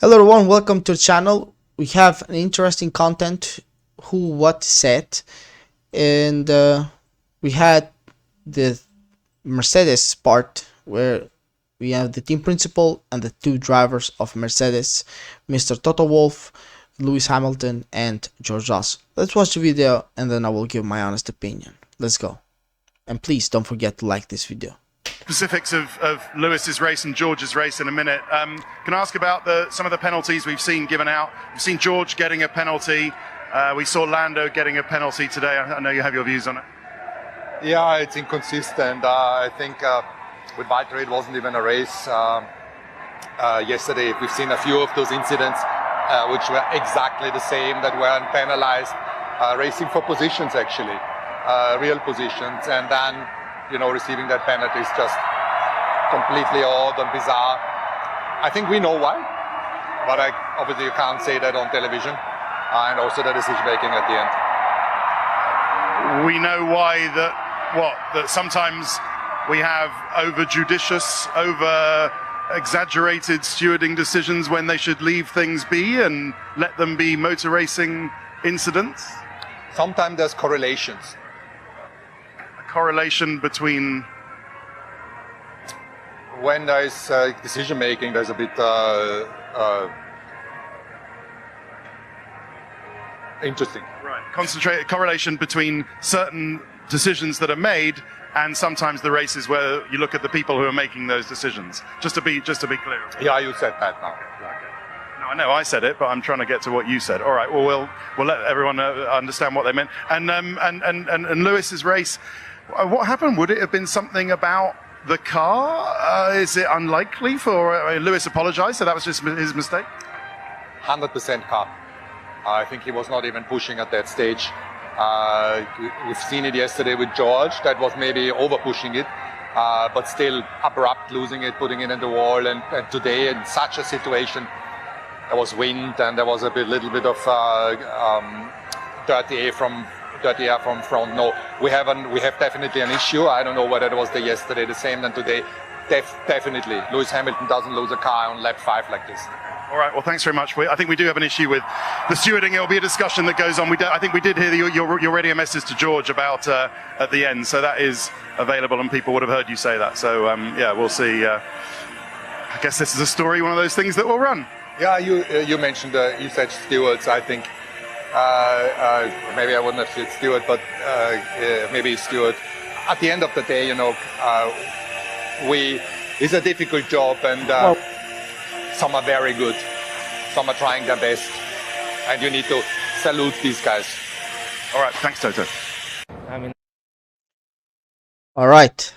Hello everyone, welcome to the channel. We have an interesting content, who what said, and we had the Mercedes part where we have the team principal and the two drivers of Mercedes, Mr. Toto Wolff, Lewis Hamilton and George Russell. Let's watch the video and then I will give my honest opinion. Let's go. And please don't forget to like this video. Specifics of Lewis's race and George's race in a minute. Can I ask about some of the penalties we've seen given out? We've seen George getting a penalty. We saw Lando getting a penalty today. I know you have your views on it. Yeah, it's inconsistent. I think with Valtteri it wasn't even a race. Yesterday we've seen a few of those incidents which were exactly the same, that weren't penalized. Racing for positions actually, real positions, and then receiving that penalty is just completely odd and bizarre. I think we know why, but obviously you can't say that on television, and also the decision making at the end. We know why that sometimes we have over-judicious, over-exaggerated stewarding decisions when they should leave things be and let them be motor racing incidents. Sometimes there's correlations. Correlation between when there is decision making, there's a bit interesting. Right. Concentrated correlation between certain decisions that are made and sometimes the races where you look at the people who are making those decisions. Just to be clear. Yeah, you said that now. No, I know I said it, but I'm trying to get to what you said. All right. Well, we'll let everyone understand what they meant. And Lewis's race. What happened? Would it have been something about the car? Is it unlikely for Lewis apologized, so that was just his mistake? 100% car. I think he was not even pushing at that stage. We've seen it yesterday with George. That was maybe over pushing it, but still abrupt losing it, putting it in the wall. And today in such a situation, there was wind and there was little bit of dirty air from front. No, we have definitely an issue. I don't know whether it was yesterday the same than today. Definitely, Lewis Hamilton doesn't lose a car on lap 5 like this. All right. Well, thanks very much. I think we do have an issue with the stewarding. It will be a discussion that goes on. I think we did hear your radio message to George about at the end, so that is available, and people would have heard you say that. So yeah, we'll see. I guess this is a story, one of those things that will run. Yeah, you mentioned you said stewards. I think. Maybe I wouldn't have said steward, but maybe steward. At the end of the day, it's a difficult job, and some are very good, some are trying their best, and you need to salute these guys. All right, thanks, Toto. All right.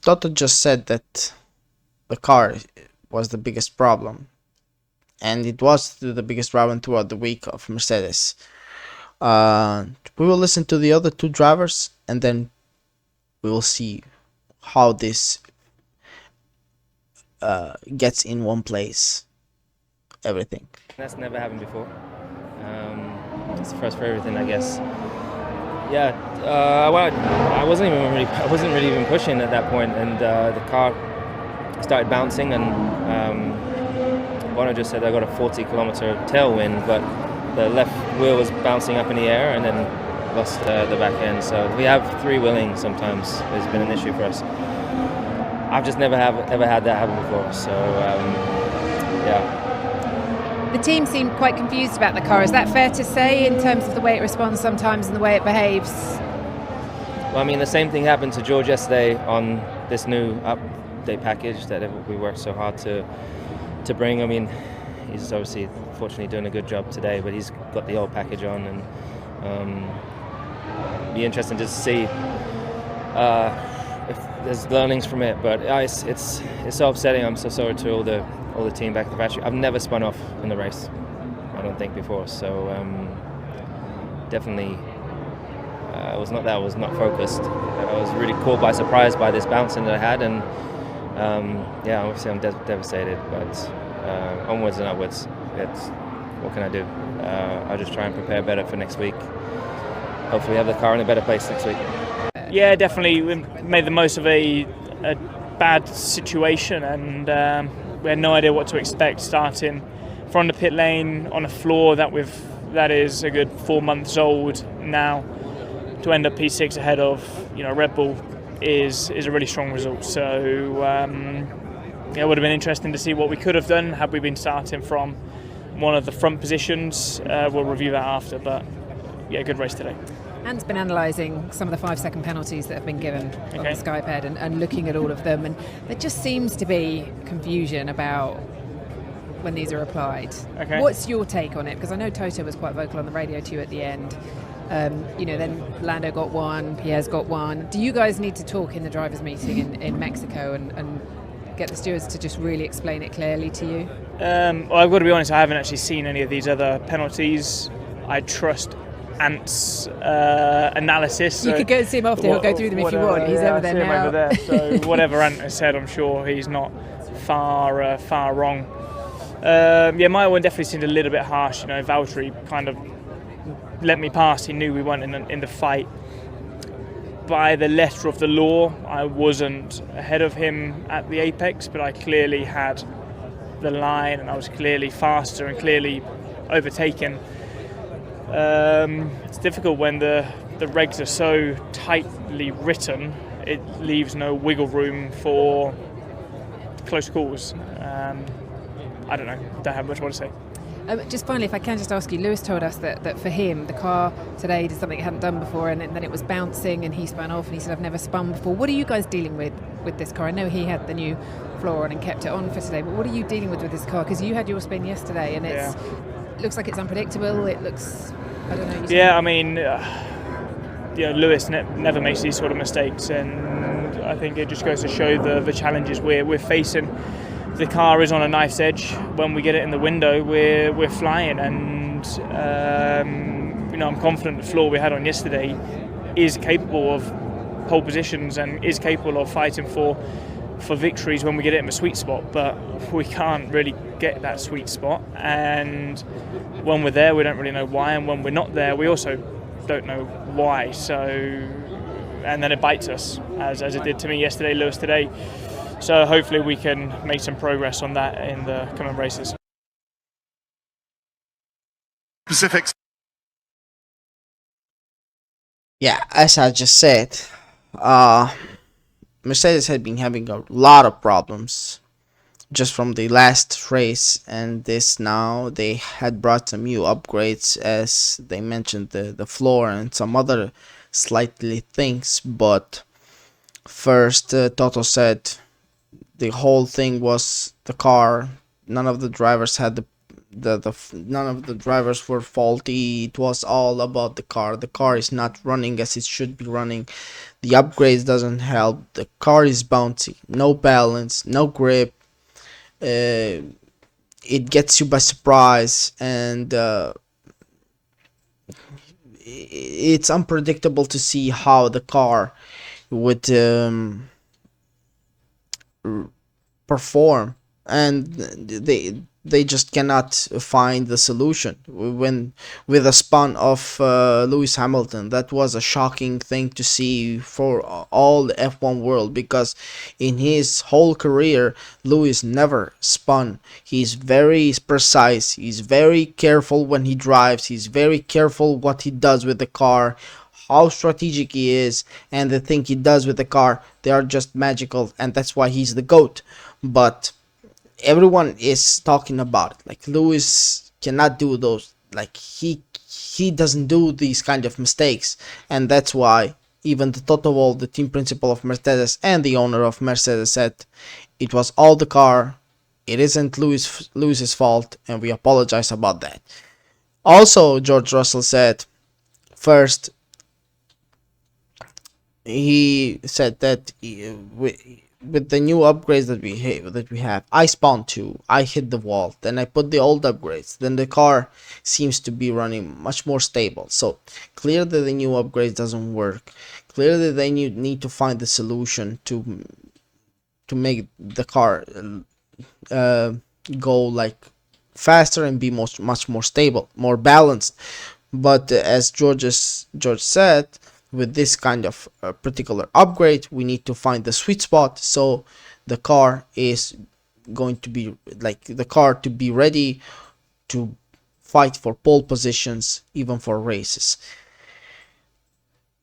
Toto just said that the car was the biggest problem. And it was the biggest problem throughout the week of Mercedes. We will listen to the other two drivers and then we will see how this gets in one place. Everything. That's never happened before. It's the first for everything, I guess. Yeah. Well, I wasn't really even pushing at that point, and the car started bouncing and. Bono just said I got a 40-kilometer tailwind, but the left wheel was bouncing up in the air and then lost the back end. So we have three-wheeling sometimes. It's been an issue for us. I've just ever had that happen before. So yeah. The team seemed quite confused about the car. Is that fair to say in terms of the way it responds sometimes and the way it behaves? Well, I mean, the same thing happened to George yesterday on this new update package that we worked so hard to bring. I mean, he's obviously fortunately doing a good job today, but he's got the old package on, and be interesting to see if there's learnings from it. But it's so upsetting. I'm so sorry to all the team back at the factory. I've never spun off in the race, I don't think, before. So definitely I was not focused. I was really caught by surprise by this bouncing that I had, and yeah, obviously I'm devastated, but onwards and upwards. What can I do? I'll just try and prepare better for next week. Hopefully have the car in a better place next week. Yeah, definitely. We made the most of a bad situation, and we had no idea what to expect starting from the pit lane on a floor that is a good 4 months old now. To end up P6 ahead of Red Bull is a really strong result. So it would have been interesting to see what we could have done had we been starting from one of the front positions. We'll review that after, but yeah, good race today. Ant's been analysing some of the 5-second penalties that have been given on the Skyped and looking at all of them, and there just seems to be confusion about when these are applied. Okay. What's your take on it? Because I know Toto was quite vocal on the radio to you at the end. Then Lando got one, Pierre's got one. Do you guys need to talk in the drivers' meeting in Mexico and get the stewards to just really explain it clearly to you? Well, I've got to be honest, I haven't actually seen any of these other penalties. I trust Ant's analysis. You could go and see him after, he'll go through them if you want. He's over there now. Over there. So whatever Ant has said, I'm sure he's not far wrong. My one definitely seemed a little bit harsh. Valtteri kind of let me pass. He knew we weren't in the fight. By the letter of the law, I wasn't ahead of him at the apex, but I clearly had the line and I was clearly faster and clearly overtaken. It's difficult when the regs are so tightly written, it leaves no wiggle room for close calls. I don't know, don't have much more to say. Just finally, if I can just ask you, Lewis told us that for him, the car today did something it hadn't done before, and then it was bouncing and he spun off, and he said, I've never spun before. What are you guys dealing with this car? I know he had the new floor on and kept it on for today, but what are you dealing with this car? Because you had your spin yesterday, and it looks like it's unpredictable. It looks, I don't know. Yeah, I mean, Lewis never makes these sort of mistakes, and I think it just goes to show the challenges we're facing. The car is on a knife's edge. When we get it in the window, we're flying, and I'm confident the floor we had on yesterday is capable of pole positions and is capable of fighting for victories when we get it in the sweet spot. But we can't really get that sweet spot, and when we're there, we don't really know why, and when we're not there, we also don't know why. So, and then it bites us, as it did to me yesterday, Lewis today. So hopefully we can make some progress on that in the coming races. Specifics. Yeah, as I just said, Mercedes had been having a lot of problems just from the last race, and this now they had brought some new upgrades, as they mentioned the floor and some other slightly things. But first, Toto said the whole thing was the car. None of the drivers had none of the drivers were faulty. It was all about the car. The car is not running as it should be running. The upgrades doesn't help. The car is bouncy. No balance, no grip. It gets you by surprise, and it's unpredictable to see how the car would perform, and they just cannot find the solution. When with a spun of Lewis Hamilton, that was a shocking thing to see for all the F1 world, because in his whole career Lewis never spun. He's very precise, he's very careful when he drives, he's very careful what he does with the car, how strategic he is, and the thing he does with the car, they are just magical, and that's why he's the GOAT. But everyone is talking about it, like Lewis cannot do those, like he doesn't do these kind of mistakes, and that's why even the Toto Wolff, the team principal of Mercedes and the owner of Mercedes, said it was all the car, it isn't Lewis's fault, and we apologize about that. Also, George Russell said, first, he said that with the new upgrades that we have, I spawned 2, I hit the wall, then I put the old upgrades, then the car seems to be running much more stable. So clearly the new upgrades doesn't work. Clearly they need to find the solution to make the car go like faster and be much more stable, more balanced. But as George said, with this kind of particular upgrade, we need to find the sweet spot so the car is going to be like the car to be ready to fight for pole positions, even for races.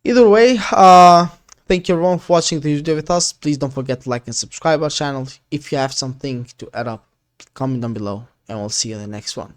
Either way, thank you everyone for watching the video with us. Please don't forget to like and subscribe our channel. If you have something to add up, comment down below, and we'll see you in the next one.